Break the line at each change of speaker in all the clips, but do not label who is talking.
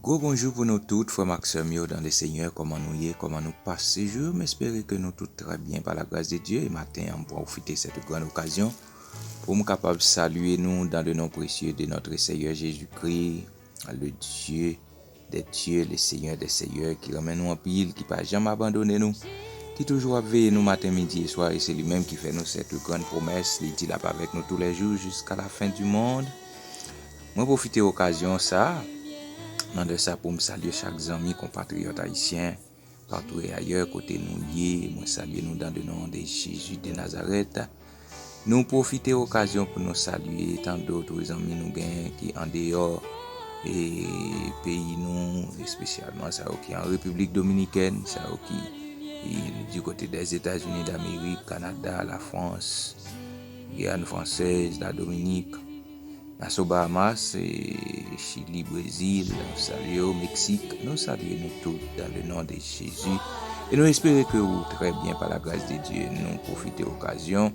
Gros bonjour pour nous toutes, frères Maxime, dans le Seigneur, comment nous y est, comment nous passons ce jour. M'espérer que nous toutes très bien par la grâce de Dieu. Et matin, on va profiter de cette grande occasion pour nous capables de saluer nous dans le nom précieux de notre Seigneur Jésus-Christ, le Dieu des dieux, le Seigneur des seigneurs, qui ramène nous en pile, qui ne pas jamais abandonner nous, qui toujours veille nous matin, midi et soir. Et c'est lui-même qui fait nous cette grande promesse. Il dit là avec nous tous les jours jusqu'à la fin du monde. Moi, profiter de l'occasion, ça. De ça pour me saluer chaque ami, compatriote haïtien, partout et ailleurs, côté nous y moi saluer nous dans le nom de Jésus de Nazareth. Nous profiter de l'occasion pour nous saluer tant d'autres amis nous gagnent qui en dehors et pays nous, spécialement ça qui en République Dominicaine, ça qui du côté des États-Unis d'Amérique, Canada, la France, Guyane française, la Dominique. Nassau Bahamas, Chili, Brésil, nous saluons au Mexique, nous saluons nous tous dans le nom de Jésus. Et nous espérons que vous, très bien par la grâce de Dieu, nous profitez de l'occasion.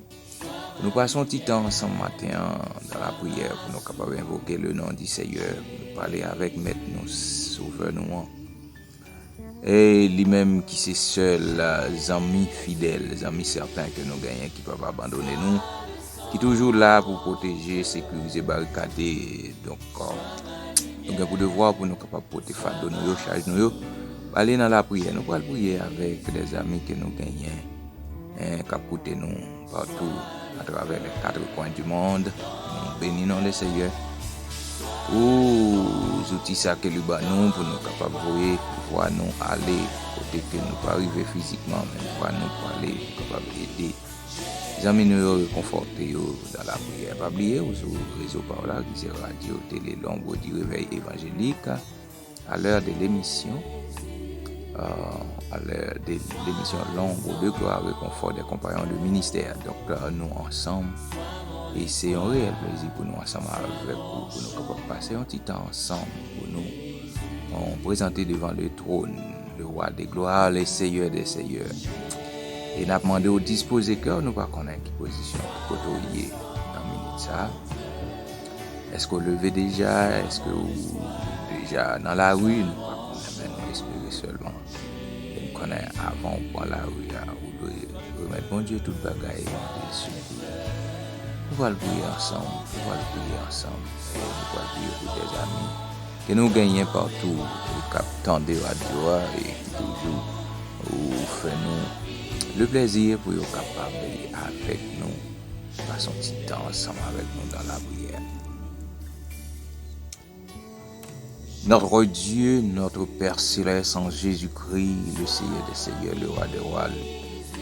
Nous passons un petit temps ensemble matin dans la prière pour nous capables d'invoquer le nom du Seigneur, pour nous parler avec Maître, nous sauveur nous. Et lui-même qui c'est seul, amis fidèles, les amis certains que nous gagnons, qui ne peuvent pas abandonner nous. Qui est toujours là pour protéger, sécuriser, barricader. Donc, nous avons pour devoir pour nous capables de porter fardeau, nous charge nous aller dans la prière. Nous allons prier avec des amis que nous gagnons, qui écoutent nous partout à travers les quatre coins du monde. Nous bénissons le Seigneur. Aux outils ça que nous nous pour nous capables de voir nous aller côté que nous pas arriver physiquement, mais voir nous aller capables d'aider. Les amis nous réconforter dans la prière. Pas oublier sur le réseau par là, qui c'est radio, télé, l'ombre du réveil évangélique, à l'heure de l'émission, l'ombre de gloire, réconfort des compagnons de ministère. Donc nous ensemble, et c'est un réel plaisir pour nous ensemble avec vous, pour nous capables passer un petit temps ensemble, pour nous présenter devant le trône, le roi des gloires, le Seigneur des seigneurs. Et nous avons demandé au disposer cœur, nous ne connaissons pas quelle position pour côtoyer dans la minute ça. Est-ce que vous levez déjà? Est-ce que vous déjà dans la rue? Nous ne connaissons pas, nous espérons seulement. Et nous connaissons avant de prendre la rue, où nous remettre bon Dieu toute bagaille dessus. Nous allons prier ensemble, Et nous allons prier pour des amis que nous gagnons partout, les captants de radio et qui toujours fait nous. Le plaisir pour être capable avec nous, passer un petit temps ensemble avec nous dans la prière. Notre Dieu, notre Père céleste en Jésus-Christ, le Seigneur des seigneurs, le roi des rois,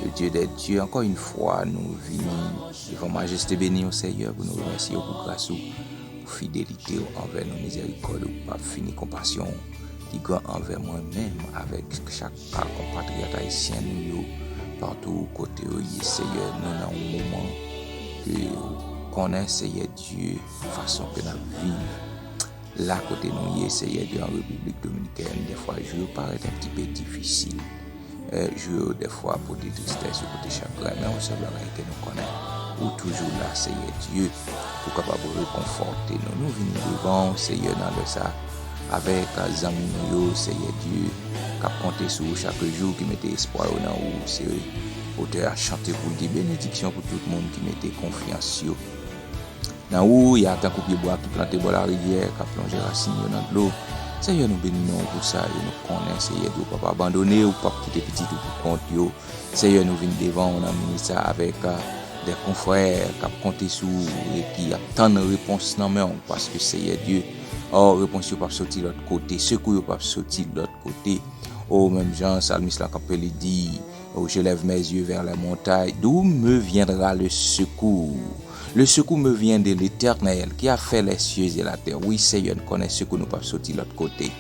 le Dieu des dieux, encore une fois, nous venons devant majesté bénie au Seigneur pour nous remercier pour grâce, pour fidélité envers nos miséricordes, pour fini compassion qui grand envers moi-même avec chaque compatriote haïtien nous. Partout côté Seigneur, nous dans un moment que connaît Seigneur Dieu façon que nous vivons. Là côté nous Seigneur Dieu en République Dominicaine, des fois je paraît un petit peu difficile. Je des fois pour des tristesses ou des chagrins, mais on sait que nous connaissons. Ou toujours là Seigneur Dieu pour capable de réconforter nous. Nous venons devant Seigneur dans le ça avec les amis nous Seigneur Dieu. Cap compter sur chaque jour qui mettait espoir dans où c'est auteur à chanter pour dire bénédiction pour tout le monde qui mettait confiance yo. Dans où il y a tant coupier bois qui plantait dans la rivière, qui plongé racine dans l'eau. Seigneur nous bénissons pour ça et nous connaissons Seigneur Dieu pas abandonner ou pas quitter petit tout pour compte yo. Seigneur nous venons devant on a mis ça avec des confrères qui compter sur et qui attendent réponse dans main parce que Seigneur Dieu réponse pas sortir de l'autre côté, secours pas sortir de l'autre côté. Même Jean, Salmiste, la capelle dit, je lève mes yeux vers la montagne, d'où me viendra le secours? Le secours me vient de l'Éternel qui a fait les cieux et la terre. Oui, Seigneur, nous connaissons ce que nous pouvons sortir de l'autre côté.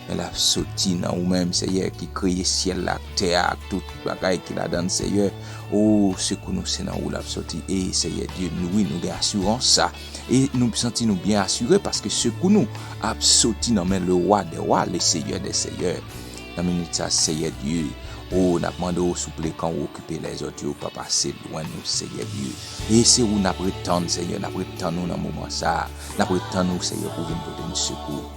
Mais la sortie dans nous-mêmes, Seigneur, qui crée ciel, la terre, toute bagaille qui la donne, Seigneur. Ce que nous c'est dans où la sortie. Et Seigneur Dieu, nous avons assurance ça. Et nous sentons bien assurés parce que ce que nous avons sorti dans le roi des rois, le Seigneur des seigneurs. Dans la minute, ça, Seigneur Dieu, nous avons demandé au souple quand vous occupez les autres, vous pas passer loin nous, Seigneur Dieu. Et c'est où nous prétendons, Seigneur, nous prétendons dans le moment ça, nous prétendons, Seigneur, pour venir porter un secours.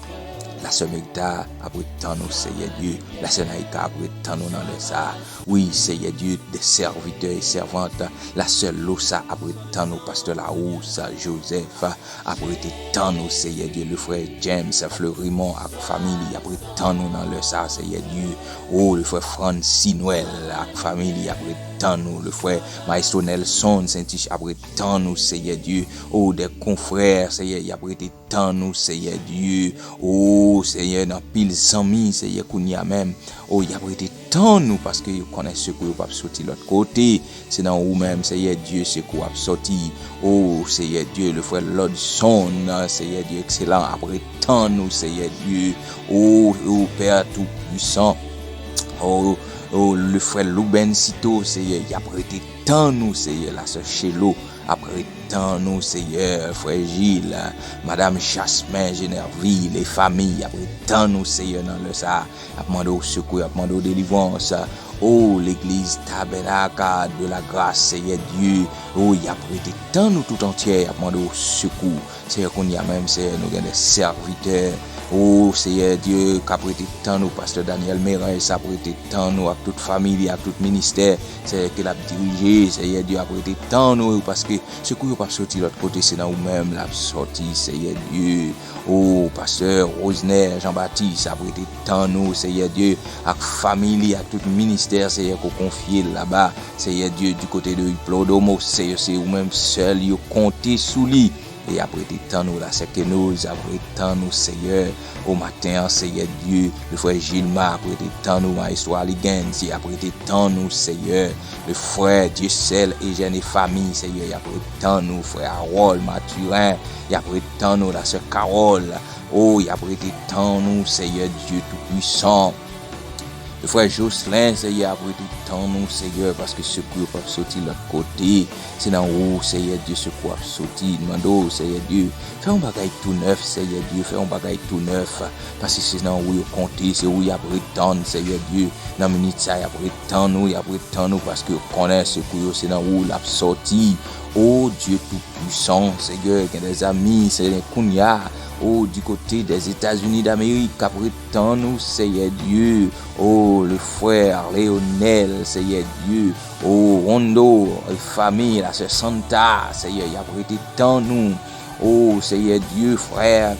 La sœur Megda, après tant nous, Seigneur Dieu. La sœur Naïka, après tant nous dans le ça. Oui, Seigneur Dieu, des serviteurs et servantes. La sœur Losa, après tant nous, pasteur Larousse, Joseph, après tant nous, Seigneur Dieu. Le frère James, Fleurimont, avec famille, après tant nous dans le ça, Seigneur Dieu. Oh, le frère Francis Noël, avec famille, après tant nous. Le frère Maestro Nelson, Saint-Tiche, après tant nous, Seigneur Dieu. Oh, des confrères, Seigneur, après tant nous, Seigneur Dieu. Oh, Seigneur, dans pile amis, Seigneur, qu'on y a même. Oh, il a prêté tant nous parce que vous connaissez ce que vous pouvez sortir de l'autre côté. C'est dans vous-même, Seigneur Dieu, c'est quoi sorti. Oh, Seigneur Dieu, le frère Lodson, Seigneur Dieu, excellent. Après tant nous, Seigneur Dieu. Oh, Père tout-puissant. Oh, le frère Louben Sito, Seigneur, il a prêté tant nous, Seigneur, la sœur Chélo. Après tant nous, Seigneur, frère Gilles, Madame Jasmin, Génerville, les familles, après tant nous, Seigneur, dans le ça, a demandé au secours, a demandé aux délivrances. Oh, l'église tabernacle de la grâce, Seigneur Dieu. Oh, il a prêté tant nous tout entier, a demandé au secours. Seigneur, qu'on y a même, Seigneur, nous avons des serviteurs. Oh, Seigneur Dieu, qu'a prêté tant nous, pasteur Daniel Mérin, ça a prêté tant nous, à toute famille, à tout ministère, c'est qu'il a dirigé, Seigneur Dieu, a prêté tant nous, parce que ce que vous pas sorti de l'autre côté, c'est dans vous-même, la sortie, Seigneur Dieu. Oh, pasteur Rosner, Jean-Baptiste, a prêté tant nous, Seigneur Dieu, à famille, à tout ministère, Seigneur, qu'on confie là-bas, Seigneur Dieu, du côté de Plodomos, Seigneur, c'est vous-même seul, vous comptez sous lui. Et après tant nous, là, c'est que nous, après tant nous, Seigneur, au matin, Seigneur Dieu, le frère Gilma, après tant nous, Maestro Aligens, après tant nous, Seigneur, le frère Dieu seul et jeune et famille, Seigneur, après tant nous, frère Harold, Mathurin, et après tant nous, la sœur Carole, oh, et après tant nous, Seigneur Dieu tout-puissant. Le frère Jocelyn, Seigneur, après tant nous, Seigneur, parce que ce coup pas sortir de l'autre côté, c'est dans où, Seigneur Dieu, ce coup a sorti, demande, Seigneur Dieu, fais un bagage tout neuf, Seigneur Dieu, fais un bagage tout neuf, parce que c'est dans où il compte, c'est où il y a prétend, Seigneur Dieu, dans la minute ça, il y a prétend nous, parce que connaît ce coup, c'est dans où il a sorti. Oh Dieu tout-puissant, Seigneur, il y a des amis, Seigneur Kounia. Oh, du côté des États-Unis d'Amérique, après tant nous, Seigneur Dieu. Oh, le frère Léonel, Seigneur Dieu. Oh, Rondo, famille, la sœur Santa, Seigneur, il a prêté tant nous. Oh, Seigneur Dieu, frère.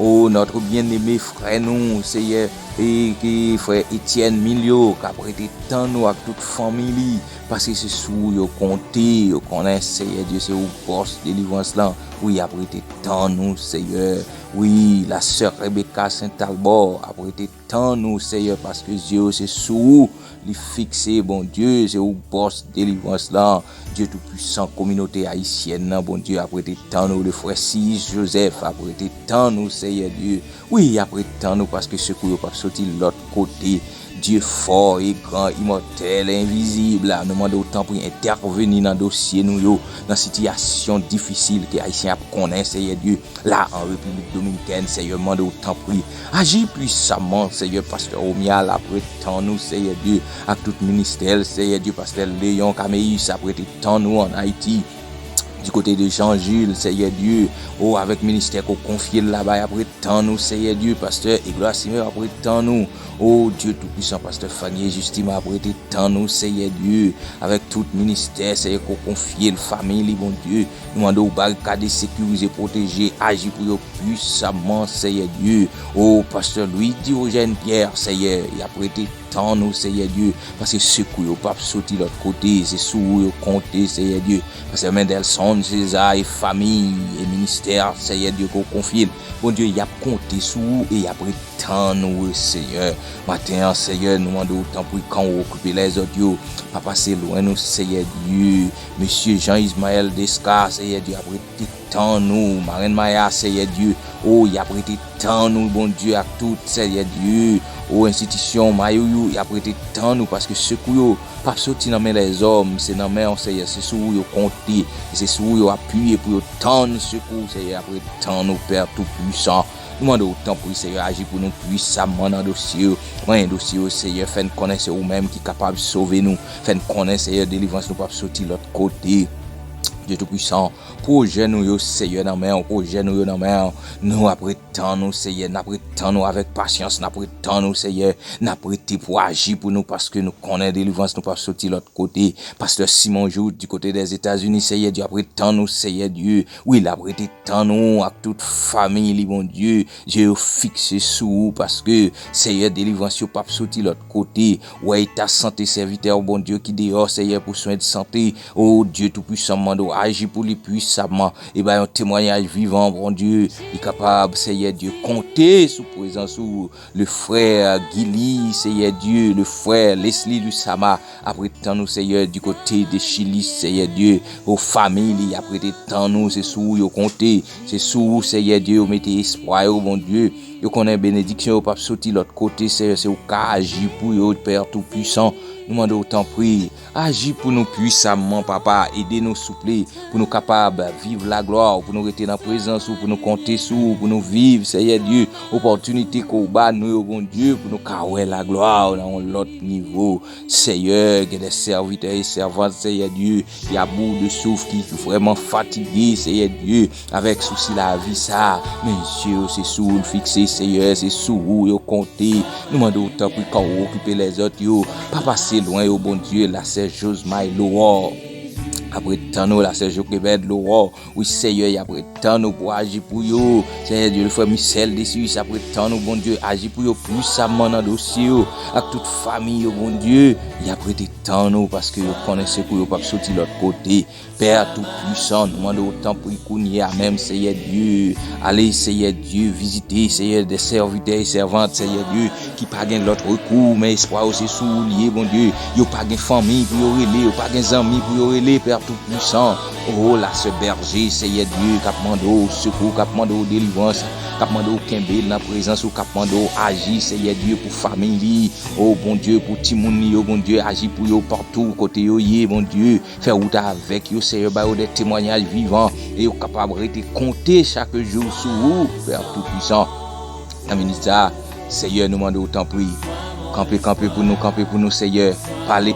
Oh, notre bien-aimé frère nous, Seigneur, et frère Étienne Milio, qui a prêté tant nous à toute famille, parce que c'est sous yo compté, yo connaît, Seigneur Dieu, c'est au poste de délivrance là, oui, a prêté tant nous, Seigneur, oui, la sœur Rebecca Saint-Albert a prêté tant nous, Seigneur, parce que Dieu, c'est sous les fixé, bon Dieu, c'est au poste de délivrance là, Dieu tout-puissant, communauté haïtienne, bon Dieu, a prêté tant nous, le frère Sis Joseph a prêté tant nous, Seigneur Dieu, oui, a prêté tant nous, parce que ce coup, pas sorti de l'autre côté, Dieu fort et grand, immortel, invisible, nous demandons autant pour intervenir dans le dossier, nous, dans situation difficile que Haïtien connaît, Seigneur Dieu, là, en République Dominicaine, Seigneur, demandons autant pour agir puissamment, Seigneur, pasteur Omial, après tant nous, Seigneur Dieu, à tout ministère, Seigneur Dieu, pasteur Léon Caméus, après tant nous en Haïti, du côté de Jean-Jules, Seigneur Dieu, oh, avec ministère qu'on confie là-bas, après tant nous, Seigneur Dieu, pasteur Igloire Simer, après tant nous, oh, Dieu tout-puissant, pasteur Fanny Justine, après tant nous, Seigneur Dieu, avec tout ministère, Seigneur, qu'on confie, la famille, bon Dieu, nous demandons aux barricades, sécuriser, protéger, agir pour eux puissamment, Seigneur Dieu, oh, pasteur Louis Diogène Pierre, Seigneur, il a prêté tant nous, Seigneur Dieu, parce que ce coup, il pas sorti de l'autre côté, c'est sous vous compter, Seigneur Dieu, parce que Mendelssohn, César, et famille, et ministère, Seigneur Dieu, qu'on confie, bon Dieu, il a compté sous vous, et il a pris tant nous, Seigneur, matin, Seigneur, nous demandons autant pour quand on occupe les autres, pas passer loin, nous, Seigneur Dieu, Monsieur Jean-Ismaël Descar, Seigneur Dieu, a pris tant nous, Marine Maya, Seigneur Dieu, oh, il a prêté tant nous, bon Dieu, à tout, Seigneur Dieu, aux institutions, Mayouyou, il a prêté tant nous, parce que ce coup, pas sorti dans les hommes, c'est dans mes Seigneur, c'est sous vous compter, c'est sous vous appuyer pour tant de secours, Seigneur, après tant nous, Père tout-puissant. Nous demandons autant pour Seigneur, agir pour nous puissamment dans le dossier. Un dossier, Seigneur, fait nous connaître vous-même qui est capable de sauver nous, fait nous connaître, Seigneur, délivrance, nous pas sortir de l'autre côté. Dieu Tout-Puissant, projet nous yo Seigneur dans main, projet nous yo dans main, nous apprétend nous Seigneur, n'apprétend nous avec patience, n'apprétend nous Seigneur, n'apprétez pour agir pour nous parce que nous connaissons délivrance, nous pas sortir l'autre côté. Pasteur Simon Jout du côté des États-Unis, Seigneur Dieu apprétend nous Seigneur Dieu. Oui, il apprétend nous avec toute famille, bon Dieu, Dieu fixé sous parce que Seigneur délivrance yo pas sortir l'autre côté. Ouais, ta santé serviteur bon Dieu qui dehors Seigneur pour soin de santé. Oh Dieu Tout-Puissant, mando agit pour lui puissamment. Et ben un témoignage vivant, bon Dieu, il est capable, Seigneur Dieu, compter sous présence sous le frère Gili, Seigneur Dieu, le frère Leslie Lusama, après tant nous, Seigneur, du côté de Chili, Seigneur Dieu, aux familles, après tant nous, c'est sous yo compter, c'est sous, Seigneur Dieu, vous mettez espoir, oh bon Dieu. Yo connaît bénédiction, pas sortir l'autre côté, c'est au cas agir pour yo, Père Tout-Puissant. Nous demandons autant prier, agis pour nous puissamment, papa, aidez-nous souple, pour nous capables vivre la gloire, pour nous rester dans la présence, pour nous compter sur, pour nous vivre, Seigneur Dieu, opportunité qu'on bat nous, bon Dieu, pour nous carrer la gloire dans l'autre niveau. Seigneur, il y a des serviteurs et servantes, Seigneur Dieu, il y a bout de souffle qui est vraiment fatigué, Seigneur Dieu, avec souci la vie, ça, monsieur, c'est sous le fixé, Seigneur, c'est sous vous, compter, nous demandons autant pour qu'on occupe les autres, papa, c'est loin, au bon Dieu, la Serge Josmaï Laurent. Après tant nous, la Serge Québec Laurent. Oui, Seigneur, après tant nous pour agir pour yo. Seigneur Dieu, le frère Michel dessus, après tant nous, bon Dieu, agir pour yo puissamment dans le dossier, avec toute famille, bon Dieu. Il a prêté tant nous parce que vous connaissez pour yo pas sortir de l'autre côté. Père Tout-Puissant, nous demandons autant pour y à même, Seigneur Dieu. Allez, Seigneur Dieu, visiter, Seigneur, des serviteurs et servantes, Seigneur Dieu, qui pas gain l'autre recours, mais espoir aussi soulier, bon Dieu. Yo pas gain famille pour yo relé, yo pas gain amis pour yo relé, Père Tout-Puissant. Oh, là, ce berger, Seigneur Dieu, cap mando secours, cap mando délivrance, cap mando kembe dans présence, ou cap mando agir, Seigneur Dieu, pour famille. Oh, bon Dieu, pour Timouni, yo, bon Dieu, agir pour yo partout, côté yo, bon Dieu, faire route avec yo, Seigneur, bah, des témoignages vivants, et yo capable de compter chaque jour sur vous, Père Tout-Puissant. Dans ministère, Seigneur, nous demandons autant prier. Camper pour nous, Seigneur. Parler,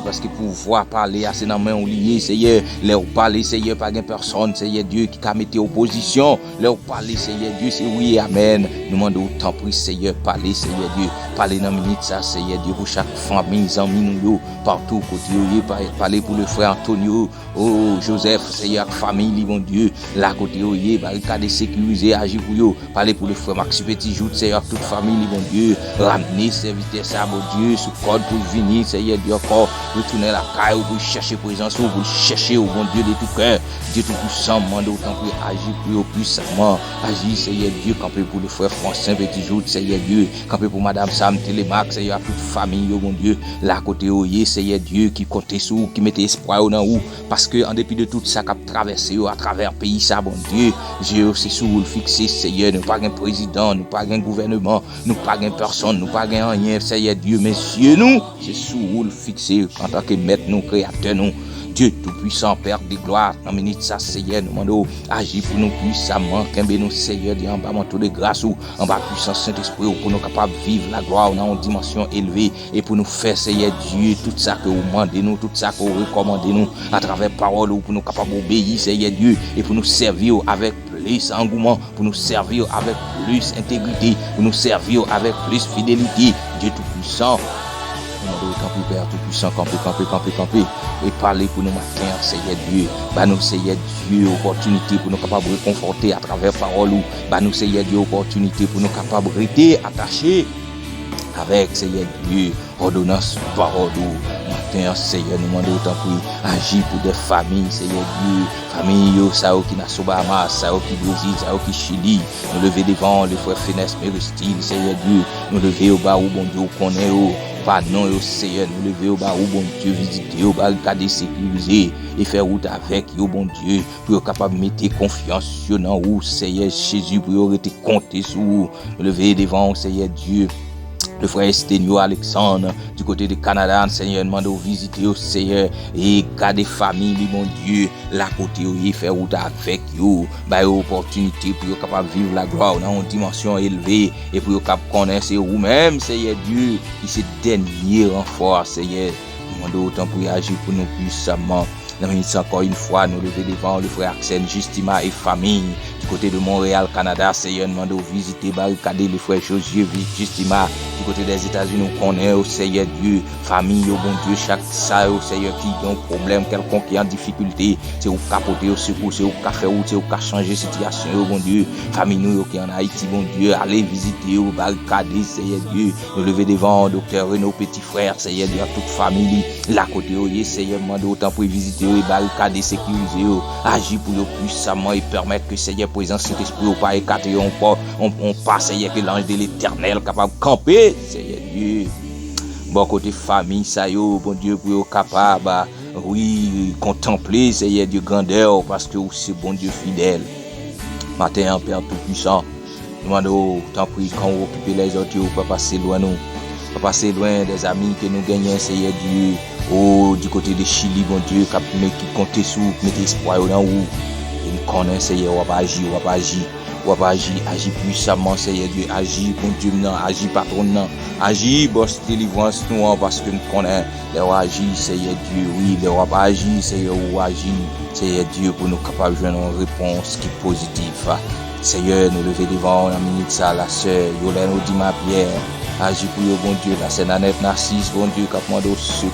parce que pour voir parler, c'est dans main oubliée, Seigneur. Leur parler, Seigneur, pas de personne, Seigneur Dieu, qui a mis opposition. Leur parler, Seigneur Dieu, c'est oui, amen. Nous demandons autant prier, Seigneur, parler, Seigneur Dieu. Parler dans minute ça, Seigneur Dieu, pour chaque famille, amis, nous, partout, côté, parler pour le frère Antonio, oh, Joseph, Seigneur, famille, bon Dieu, là, côté, barricade sécurisé, agir pour eux. Parler pour le frère Maxi Petit Jout, Seigneur, toute famille, bon Dieu, ramener, serviteur, ça, bon Dieu, sous code pour venir, Seigneur Dieu, encore, retourner la caille, pour chercher présence, pour chercher, au bon Dieu de tout cœur, Dieu Tout-Puissant, demande autant pour agir pour eux puissamment, agir, Seigneur Dieu, camper pour le frère Francin Petit Jout, Seigneur Dieu, camper pour Madame Sam Télémac, Seigneur, toute famille, bon Dieu, là, côté, Seigneur Dieu, qui comptait sur, qui mettait espoir dans où, parce que, en dépit de tout ça, qui a traversé, à travers le pays, ça, bon Dieu, Dieu, c'est sous le fixé, Seigneur, nous pas un président, nous pas un gouvernement, nous pas un personne, nous pas un rien, Seigneur Dieu, messieurs, nous, c'est sous le fixé, en tant que maître, nous, créateur, nous, Dieu Tout-Puissant, Père de gloire, dans minute ça, Seigneur, nous demandons, agis pour nous puissamment, qu'aimer nous, Seigneur, en bas, manteau de grâce, ou en bas, puissance Saint-Esprit, pour nous capables de vivre la gloire dans une dimension élevée, et pour nous faire, Seigneur Dieu, tout ça que vous demandez nous, tout ça que vous recommandez nous, à travers parole, pour nous capables d'obéir, Seigneur Dieu, et pour nous servir avec plus engouement, pour nous servir avec plus intégrité, pour nous servir avec plus fidélité, Dieu Tout-Puissant. Nous autant plus Père Tout-Puissant, camper, et parler pour nous matin, Seigneur Dieu. Bah nous, Seigneur Dieu, opportunité pour nous capables de réconforter à travers parole. Bah nous, Seigneur Dieu, opportunité pour nous capables de rester attachés avec, Seigneur Dieu, ordonnance, parole. Matin, Seigneur, nous demandons autant pour agir pour des familles, Seigneur Dieu. Famille, ça qui n'a Sobama, ça qui Brésil, ça qui Chili. Nous lever devant les frères Finesse, Méristile, Seigneur Dieu. Nous lever au bas où bon Dieu connaît. Pardon, Seigneur, nous lever au bas où bon Dieu visiter, au barricade sécurisé et faire route avec yo, bon Dieu, pour être capable de mettre confiance sur nous, Seigneur Jésus, pour être compté sur nous. Nous lever devant, Seigneur Dieu. Le frère Esténio Alexandre, du côté du Canada, Seigneur, demande de visiter au Seigneur et garder famille, mon Dieu, la côté où il fait route avec vous, bah, opportunité pour être capable de vivre la gloire dans une dimension élevée et pour être capable de connaître vous-même, Seigneur Dieu, qui c'est dernier renfort, Seigneur. Demande autant pour agir pour nous puissamment. Dans encore une fois, nous lever devant le frère Axel, Justima et famille. Du côté de Montréal, Canada, Seigneur, nous demandons de visiter, barricader le frère Josué, Justima. Du côté des États-Unis, nous connaissons, au Seigneur Dieu, famille, au bon Dieu, chaque ça, au Seigneur qui a un problème quelconque, qui est en difficulté, c'est au capoter, au secours, c'est au café route, c'est au cas changer situation, au bon Dieu, famille nous qui en Haïti, bon Dieu, allez visiter, au barricader, Seigneur Dieu, nous lever devant, docteur Renaud, petit frère, Seigneur Dieu, toute famille, la côté, Seigneur, demande autant pour visiter, et barricader, sécuriser, agir pour le puissamment et permettre que Seigneur, présence, cet esprit, au pas écarter, on passe, Seigneur, que l'ange de l'éternel capable de camper, Seigneur Dieu. Bon côté famille, ça yo, bon Dieu, pour être capable, oui, contempler, Seigneur Dieu, grandeur, parce que c'est bon Dieu fidèle. Matin, Père Tout-Puissant, demandons, tant pis, quand on occupe les autres, on ne pas passer loin nous. Pas passer loin des amis que nous gagnons, Seigneur Dieu, du côté de Chili, bon Dieu, qui compte sur, mettez espoir dans vous. Et nous connaissons, Seigneur, on va agir, agir puissamment, Seigneur Dieu, agir, bon Dieu, agir patron, agir, boss délivrance, nous, parce que nous connaissons, les rois agir, Seigneur Dieu, oui, les rois pas agir, Seigneur, ou agir, Seigneur Dieu, pour nous capables de joindre une réponse qui est positive. Seigneur, nous lever devant la minute ça, la sœur, Yolène Odima Pierre, agir pour le bon Dieu, la Sénanette Narcisse, bon Dieu, qui a demandé secours,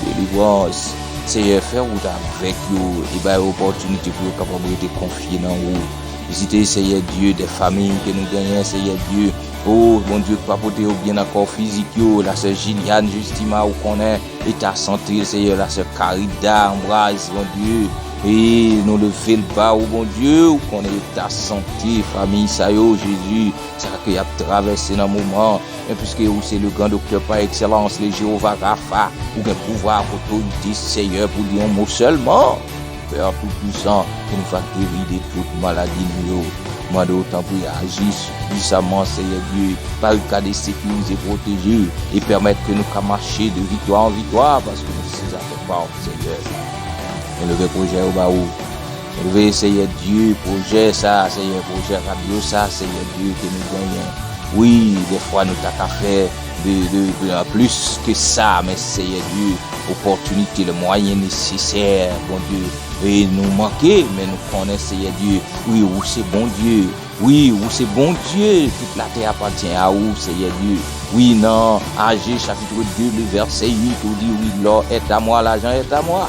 délivrance. Seigneur, faire route avec vous, et bien, opportunité pour vous capable de confier dans vous. Visiter, Seigneur Dieu, des familles que nous gagnons, Seigneur Dieu. Oh, bon Dieu, papoter au bien encore physique, la sœur Gilliane, Justima, ou connaît, état santé, Seigneur, la sœur Carida, Ambroise, bon Dieu. Et nous lever le bas, oh bon Dieu, ou qu'on est ta santé, famille, ça y est, Jésus, ça qui a traversé dans le moment, et puisque c'est le grand docteur par excellence, le Jéhovah Rapha, ou bien pouvoir, autorité, Seigneur, pour dire un mot seulement, Père Tout-Puissant, qui nous fait guérir de toute maladie, nous, moi d'autant pour agir puissamment, Seigneur Dieu, par le cas de sécuriser, protéger, et permettre que nous puissions marcher de victoire en victoire, parce que nous sommes à part, Seigneur. Élever projet au bas où. Élever, Seigneur Dieu, projet ça, Seigneur, projet radio ça, Seigneur Dieu, que nous gagnons. Oui, des fois nous t'as fait de plus que ça, mais Seigneur Dieu, opportunité, le moyen nécessaire, bon Dieu, et nous manquer, mais nous connaissons, Seigneur Dieu, oui, où c'est bon Dieu, oui, où c'est bon Dieu, toute la terre appartient à où, Seigneur Dieu. Oui, non, Agé, chapitre 2, le verset 8, où dit, oui, l'or est à moi, l'argent est à moi.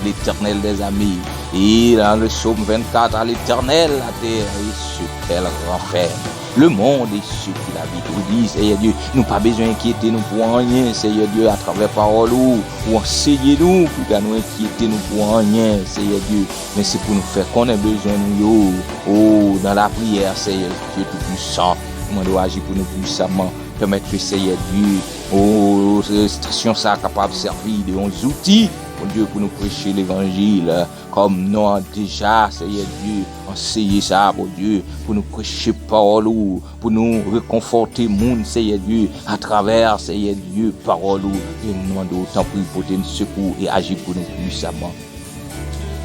L'Éternel des amis. Et dans le psaume 24, à l'Éternel, la terre et ce qu'elle renferme. Le monde et ceux qui l'habitent. Vous dites, Seigneur Dieu, nous pas besoin d'inquiéter nous pour rien, Seigneur Dieu, à travers parole ou enseignez-nous, pour nous inquiéter nous pour rien, Seigneur Dieu. Mais c'est pour nous faire qu'on ait besoin de nous, oh, dans la prière, Seigneur Dieu tout-puissant. Nous devons agir pour nous puissamment, permettre que Seigneur Dieu, oh, station ça capable de servir de nos outils. Bon Dieu, pour nous prêcher l'évangile, comme nous déjà, Seigneur Dieu, enseigner ça, bon Dieu, pour nous prêcher parole, pour nous réconforter monde, Seigneur Dieu, à travers, Seigneur Dieu, parole, et nous demandons autant pour porter un secours et agir pour nous puissamment.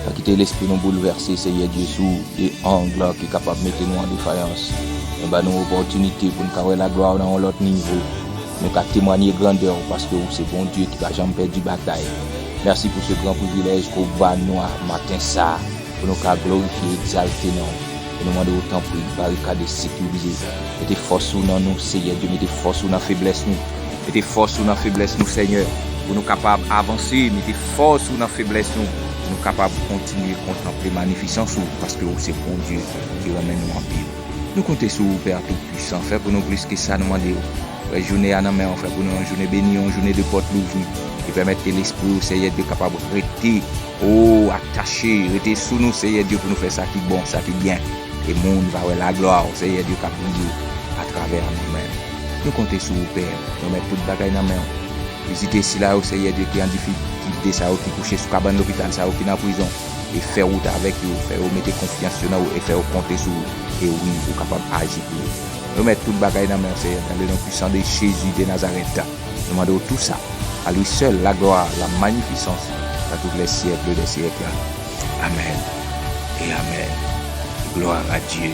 Pas quitter l'esprit nous bouleverser, Seigneur Dieu, sous des angles qui est capable de mettre nous en défaillance. Et ben, nous opportunité pour nous carrer la gloire dans l'autre niveau. Nous qu'à témoigner grandeur parce que c'est bon Dieu qui va jamais perdre du bataille. Merci pour ce grand privilège qu'on va nous matin ça, pour nous qu'à glorifier, exalter nous. Et nous demandons autant pour une barricade sécurisée. Mettez force dans nous, Seigneur Dieu, mettez force dans la faiblesse nous. Mettez force dans la faiblesse nous, Seigneur, pour nous capables d'avancer. Mettez force dans la faiblesse nous, pour nous capables de continuer à contempler magnificence parce que c'est bon Dieu qui ramène nous en paix. Nous comptons sur vous, Père Tout-Puissant, fait pour nous plus que ça, nous demandons. Une journée à la main, fait pour nous une journée bénie, une journée de porte l'ouvrir. Et permettre l'esprit au Seigneur Dieu capable de rester, attaché, rester sous nous, Seigneur Dieu, pour nous faire ça qui est bon, ça qui est bien. Et le monde va avoir la gloire au Seigneur Dieu qui a brillé à travers nous-mêmes. Nous comptons sur vous, Père, nous mettons toute bagaille dans la main. Visitez si là au Seigneur Dieu qui est en difficulté, ça, qui couché sous cabane l'hôpital, ça, qui est en prison. Et faire route avec vous, faire mettre confiance sur nous et faire compter sur vous. Et oui, vous capable d'agir pour vous. Nous mettons toute bagaille dans la main, Seigneur, dans le nom puissant de Jésus de Nazareth. Nous demandons tout ça. À lui seul, la gloire, la magnificence, à tous les siècles des siècles. Amen et Amen. Gloire à Dieu.